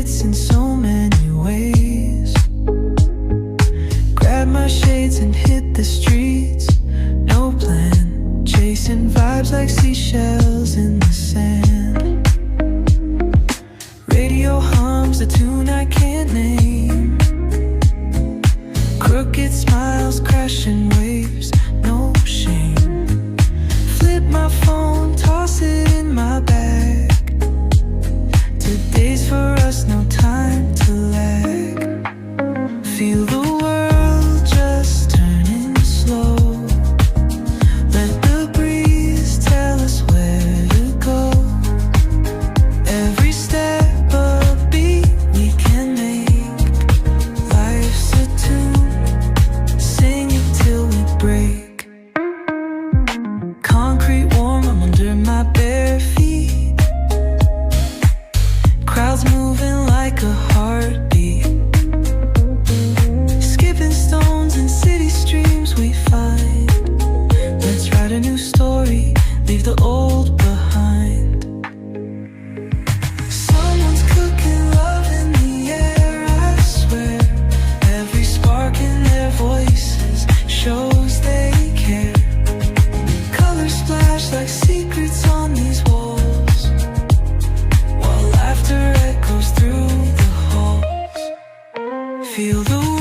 fits in so many ways. Grab my shades and hit the streets. No plan, chasing vibes like seashells in the sand. Radio hums a tune I can't name. Crooked smiles, crashing waves, no shame. Flip my phone, toss it in my bag. Today's for us, no time to lag. Feel the world just turning slow. Let the breeze tell us where to go. Every step a beat we can make. Life's a tune, sing it till we break. Concrete warm, I'm under my bare feet. Crowds moving like a heartbeat. Skipping stones in city streams we find. Let's write a new story, leave the old behind. Someone's cooking love in the air, I swear. Every spark in their voices shows they care. Colors splash like secrets on these walls, while laughter echoes through the halls. Feel the